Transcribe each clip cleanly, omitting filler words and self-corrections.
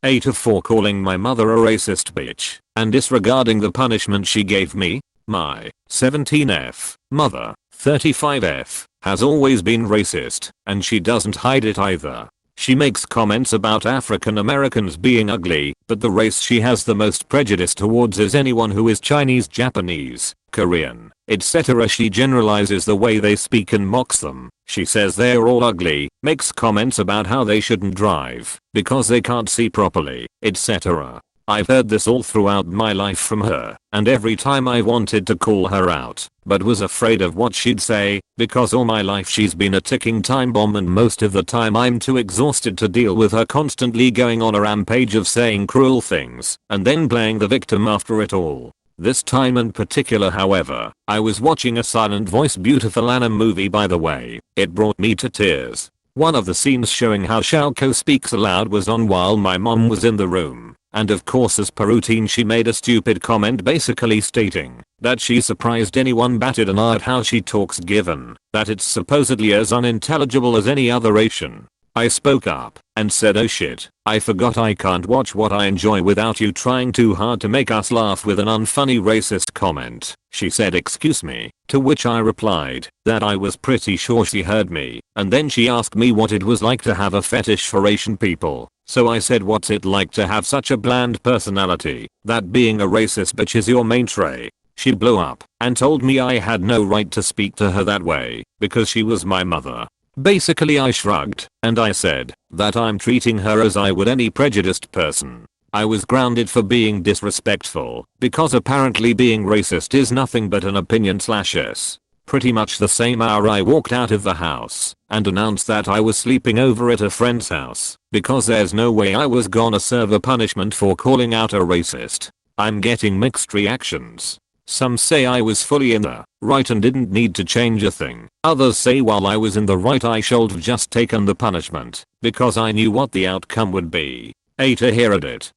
Aita for calling my mother a racist bitch and disregarding the punishment she gave me. My 17F mother, 35F, has always been racist, and she doesn't hide it either. She makes comments about African Americans being ugly, but the race she has the most prejudice towards is anyone who is Chinese, Japanese, Korean, etc. She generalizes the way they speak and mocks them. She says they're all ugly, makes comments about how they shouldn't drive because they can't see properly, etc. I've heard this all throughout my life from her, and every time I wanted to call her out, but was afraid of what she'd say, because all my life she's been a ticking time bomb, and most of the time I'm too exhausted to deal with her constantly going on a rampage of saying cruel things, and then playing the victim after it all. This time in particular, however, I was watching a silent voice beautiful anime movie. By the way, it brought me to tears. One of the scenes showing how Shaoko speaks aloud was on while my mom was in the room. And of course, as per routine, she made a stupid comment basically stating that she's surprised anyone batted an eye at how she talks, given that it's supposedly as unintelligible as any other Asian. I spoke up and said, oh shit, I forgot I can't watch what I enjoy without you trying too hard to make us laugh with an unfunny racist comment. She said, excuse me, to which I replied that I was pretty sure she heard me, and then she asked me what it was like to have a fetish for Asian people. So I said, what's it like to have such a bland personality, that being a racist bitch is your main trait? She blew up and told me I had no right to speak to her that way because she was my mother. Basically I shrugged and I said that I'm treating her as I would any prejudiced person. I was grounded for being disrespectful because apparently being racist is nothing but an opinion/s. Pretty much the same hour I walked out of the house and announced that I was sleeping over at a friend's house because there's no way I was gonna serve a punishment for calling out a racist. I'm getting mixed reactions. Some say I was fully in the right and didn't need to change a thing. Others say while I was in the right I should have just taken the punishment because I knew what the outcome would be. Aita heard it.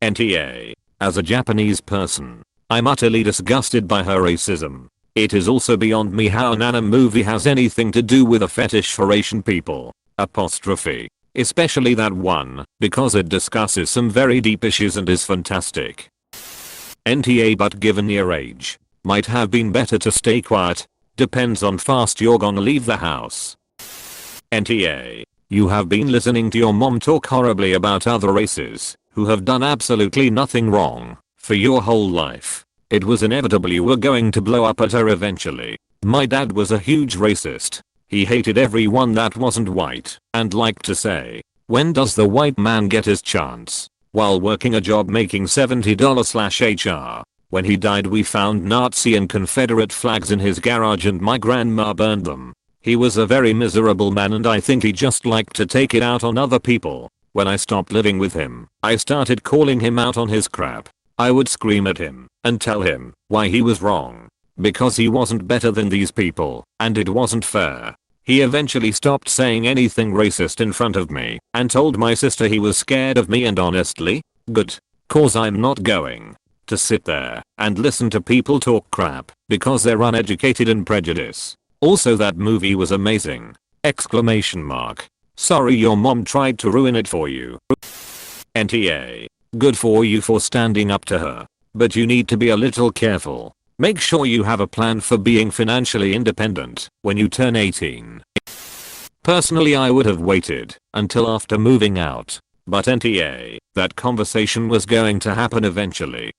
NTA. As a Japanese person, I'm utterly disgusted by her racism. It is also beyond me how an anime movie has anything to do with a fetish for Asian people. Apostrophe. Especially that one, because it discusses some very deep issues and is fantastic. NTA, but given your age, might have been better to stay quiet. Depends on fast you're gonna leave the house. NTA. You have been listening to your mom talk horribly about other races, who have done absolutely nothing wrong, for your whole life. It was inevitable you were going to blow up at her eventually. My dad was a huge racist. He hated everyone that wasn't white and liked to say, when does the white man get his chance? While working a job making $70/HR. When he died we found Nazi and Confederate flags in his garage and my grandma burned them. He was a very miserable man and I think he just liked to take it out on other people. When I stopped living with him, I started calling him out on his crap. I would scream at him and tell him why he was wrong. Because he wasn't better than these people, and it wasn't fair. He eventually stopped saying anything racist in front of me and told my sister he was scared of me, and honestly, good. Cause I'm not going to sit there and listen to people talk crap because they're uneducated and prejudiced. Also that movie was amazing. Exclamation mark. Sorry your mom tried to ruin it for you. NTA. Good for you for standing up to her. But you need to be a little careful. Make sure you have a plan for being financially independent when you turn 18. Personally I would have waited until after moving out. But NTA, that conversation was going to happen eventually.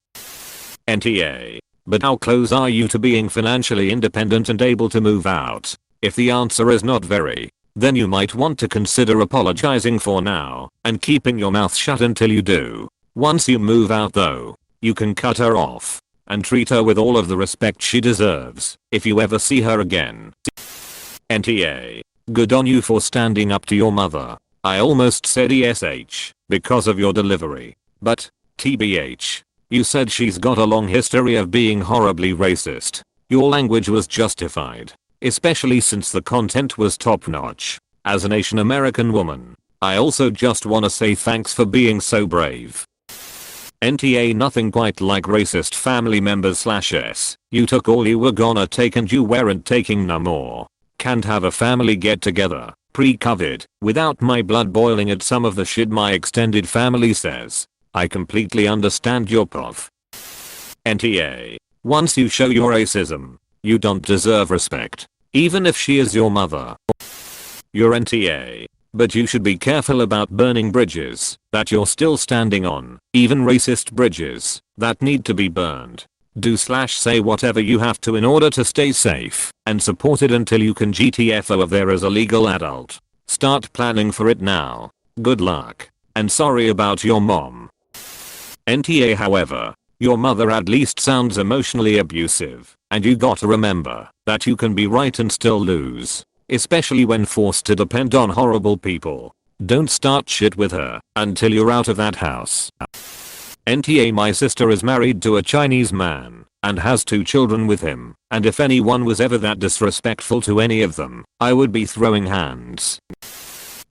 NTA. But how close are you to being financially independent and able to move out? If the answer is not very, then you might want to consider apologizing for now and keeping your mouth shut until you do. Once you move out though, you can cut her off and treat her with all of the respect she deserves if you ever see her again. NTA. Good on you for standing up to your mother. I almost said ESH because of your delivery, but TBH. You said she's got a long history of being horribly racist. Your language was justified, especially since the content was top notch. As an Asian American woman, I also just wanna say thanks for being so brave. NTA. Nothing quite like racist family members/s. You took all you were gonna take and you weren't taking no more. Can't have a family get together. pre-COVID without my blood boiling at some of the shit my extended family says. I completely understand your path. NTA. Once you show your racism, you don't deserve respect, even if she is your mother. You're NTA. But you should be careful about burning bridges that you're still standing on, even racist bridges that need to be burned. Do/say whatever you have to in order to stay safe and supported until you can GTFO of there as a legal adult. Start planning for it now. Good luck. And sorry about your mom. NTA. However, your mother at least sounds emotionally abusive, and you gotta remember that you can be right and still lose. Especially when forced to depend on horrible people. Don't start shit with her until you're out of that house. NTA. My sister is married to a Chinese man and has 2 children with him, and if anyone was ever that disrespectful to any of them, I would be throwing hands.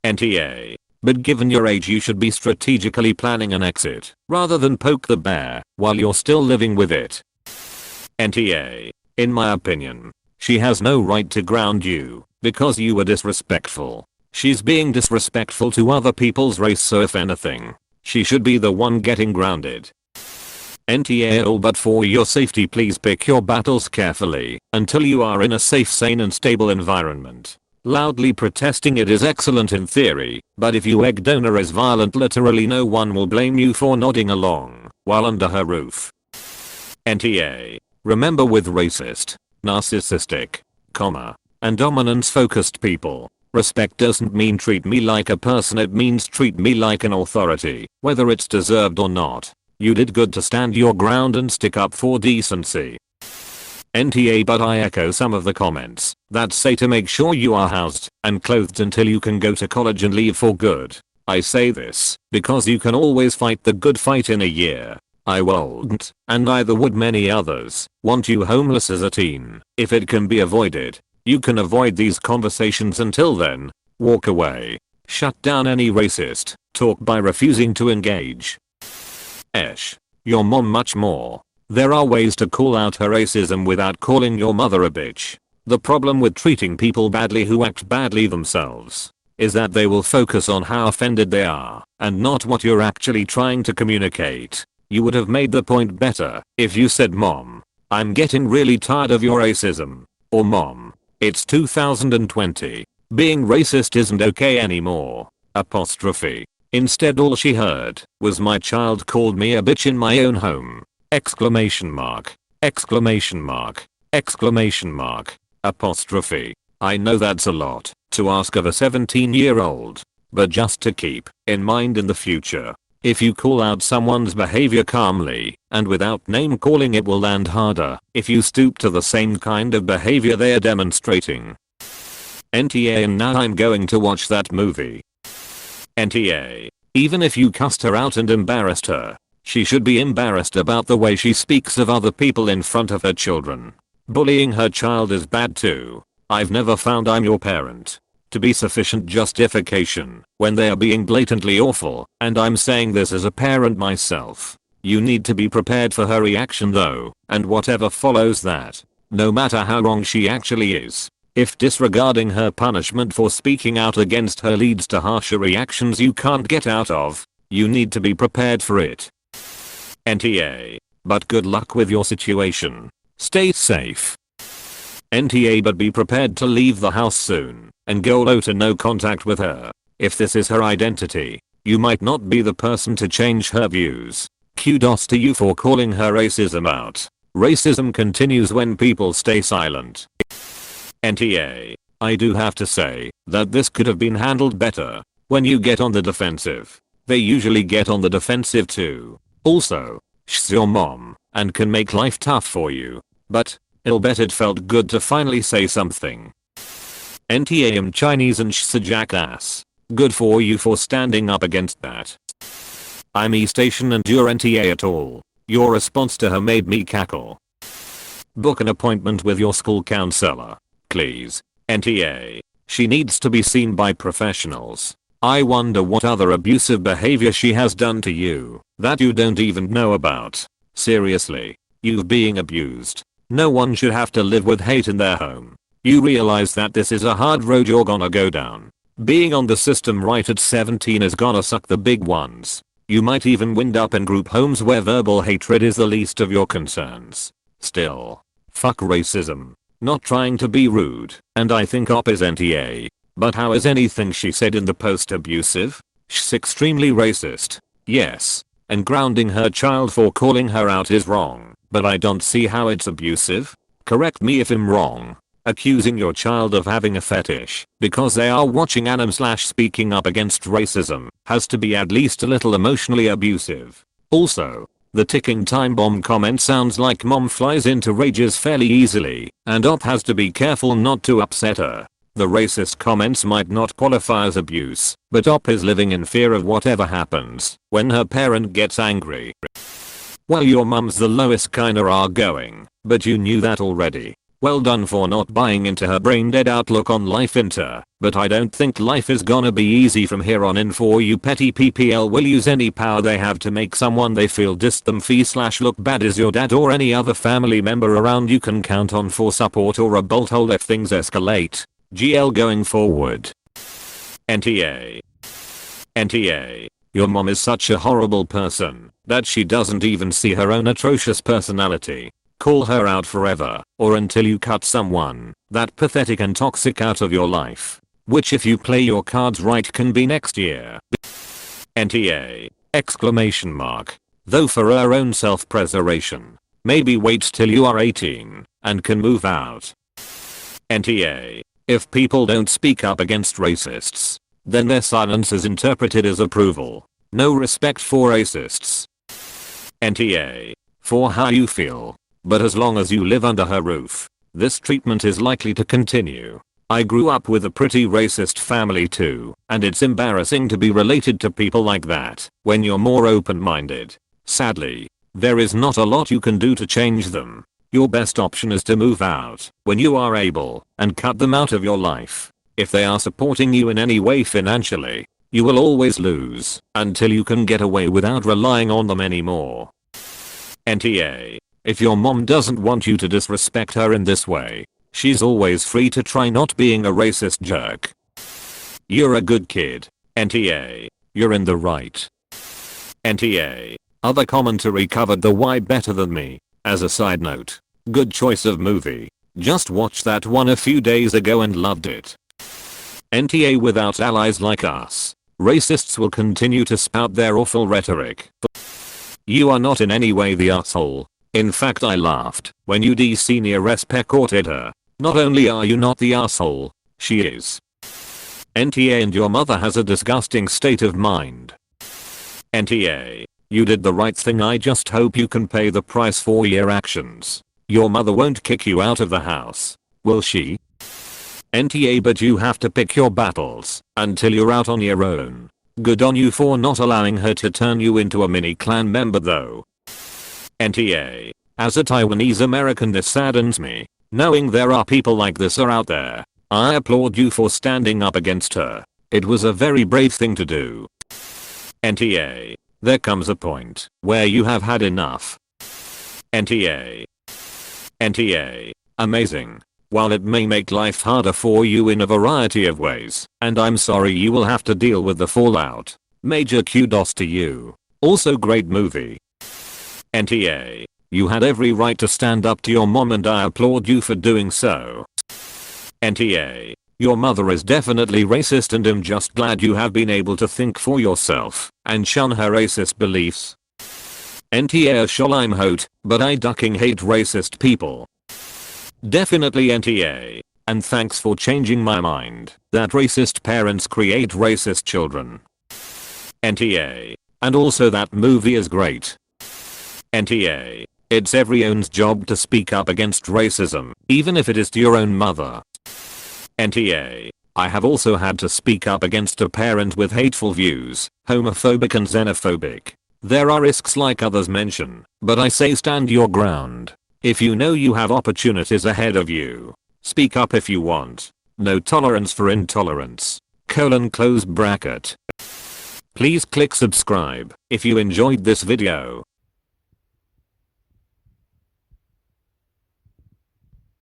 NTA. But given your age, you should be strategically planning an exit rather than poke the bear while you're still living with it. NTA. In my opinion, she has no right to ground you because you were disrespectful. She's being disrespectful to other people's race, so if anything, she should be the one getting grounded. NTA. But for your safety, please pick your battles carefully until you are in a safe, sane and stable environment. Loudly protesting it is excellent in theory, but if your egg donor is violent, literally no one will blame you for nodding along while under her roof. NTA. Remember, with racist, narcissistic, and dominance focused people, respect doesn't mean treat me like a person, it means treat me like an authority, whether it's deserved or not. You did good to stand your ground and stick up for decency. NTA. But I echo some of the comments that say to make sure you are housed and clothed until you can go to college and leave for good. I say this because you can always fight the good fight in a year. I won't, and neither would many others, want you homeless as a teen. If it can be avoided, you can avoid these conversations. Until then, walk away. Shut down any racist talk by refusing to engage. Your mom much more. There are ways to call out her racism without calling your mother a bitch. The problem with treating people badly who act badly themselves is that they will focus on how offended they are and not what you're actually trying to communicate. You would have made the point better if you said, "Mom, I'm getting really tired of your racism," or "Mom, it's 2020. Being racist isn't okay anymore." Instead, all she heard was, "My child called me a bitch in my own home." Exclamation mark. Exclamation mark. Exclamation mark. Apostrophe. I know that's a lot to ask of a 17-year-old, but just to keep in mind in the future, if you call out someone's behavior calmly and without name calling, it will land harder if you stoop to the same kind of behavior they are demonstrating. NTA. And now I'm going to watch that movie. NTA. Even if you cussed her out and embarrassed her, she should be embarrassed about the way she speaks of other people in front of her children. Bullying her child is bad too. I've never found "I'm your parent" to be sufficient justification when they are being blatantly awful, and I'm saying this as a parent myself. You need to be prepared for her reaction though, and whatever follows that, no matter how wrong she actually is. If disregarding her punishment for speaking out against her leads to harsher reactions you can't get out of, you need to be prepared for it. NTA. But good luck with your situation. Stay safe. NTA. But be prepared to leave the house soon and go low to no contact with her. If this is her identity, you might not be the person to change her views. Kudos to you for calling her racism out. Racism continues when people stay silent. NTA. I do have to say that this could have been handled better. When you get on the defensive, they usually get on the defensive too. Also, she's your mom and can make life tough for you, but I'll bet it felt good to finally say something. NTA. I'm Chinese and she's a jackass. Good for you for standing up against that. I'm East Asian and you're NTA at all. Your response to her made me cackle. Book an appointment with your school counselor, please. NTA. She needs to be seen by professionals. I wonder what other abusive behavior she has done to you that you don't even know about. Seriously, you're being abused. No one should have to live with hate in their home. You realize that this is a hard road you're gonna go down. Being on the system right at 17 is gonna suck the big ones. You might even wind up in group homes where verbal hatred is the least of your concerns. Still, fuck racism. Not trying to be rude, and I think op is NTA. But how is anything she said in the post abusive? She's extremely racist. Yes. And grounding her child for calling her out is wrong, but I don't see how it's abusive. Correct me if I'm wrong. Accusing your child of having a fetish because they are watching anime/speaking up against racism has to be at least a little emotionally abusive. Also, the ticking time bomb comment sounds like mom flies into rages fairly easily, and op has to be careful not to upset her. The racist comments might not qualify as abuse, but op is living in fear of whatever happens when her parent gets angry. Well, your mum's the lowest kinda are going, but you knew that already. Well done for not buying into her brain dead outlook on life inter, but I don't think life is gonna be easy from here on in for you. Petty PPL will use any power they have to make someone they feel diss them /look bad is your dad or any other family member around you can count on for support or a bolt hole if things escalate. GL going forward. NTA. NTA. Your mom is such a horrible person that she doesn't even see her own atrocious personality. Call her out forever, or until you cut someone that pathetic and toxic out of your life. Which if you play your cards right can be next year. NTA! Exclamation mark. Though for her own self-preservation, maybe wait till you are 18 and can move out. NTA! If people don't speak up against racists, then their silence is interpreted as approval. No respect for racists. NTA! For how you feel. But as long as you live under her roof, this treatment is likely to continue. I grew up with a pretty racist family too, and it's embarrassing to be related to people like that when you're more open-minded. Sadly, there is not a lot you can do to change them. Your best option is to move out when you are able and cut them out of your life. If they are supporting you in any way financially, you will always lose until you can get away without relying on them anymore. NTA. If your mom doesn't want you to disrespect her in this way, she's always free to try not being a racist jerk. You're a good kid. NTA. You're in the right. NTA. Other commentary covered the why better than me. As a side note, good choice of movie. Just watched that one a few days ago and loved it. NTA. Without allies like us, racists will continue to spout their awful rhetoric. You are not in any way the asshole. In fact, I laughed when UD Senior reported her. Not only are you not the asshole, she is. NTA. And your mother has a disgusting state of mind. NTA. You did the right thing. I just hope you can pay the price for your actions. Your mother won't kick you out of the house, will she? NTA. But you have to pick your battles until you're out on your own. Good on you for not allowing her to turn you into a mini clan member though. NTA. As a Taiwanese American, this saddens me, knowing there are people like this are out there. I applaud you for standing up against her. It was a very brave thing to do. NTA. There comes a point where you have had enough. NTA. NTA. Amazing. While it may make life harder for you in a variety of ways, and I'm sorry you will have to deal with the fallout, major kudos to you. Also great movie. NTA. You had every right to stand up to your mom and I applaud you for doing so. NTA. Your mother is definitely racist and I'm just glad you have been able to think for yourself and shun her racist beliefs. NTA. I'm hot, but I ducking hate racist people. Definitely NTA. And thanks for changing my mind that racist parents create racist children. NTA. And also that movie is great. NTA. It's everyone's job to speak up against racism, even if it is to your own mother. NTA. I have also had to speak up against a parent with hateful views, homophobic and xenophobic. There are risks like others mention, but I say stand your ground. If you know you have opportunities ahead of you, speak up if you want. No tolerance for intolerance. Close bracket. Please click subscribe if you enjoyed this video.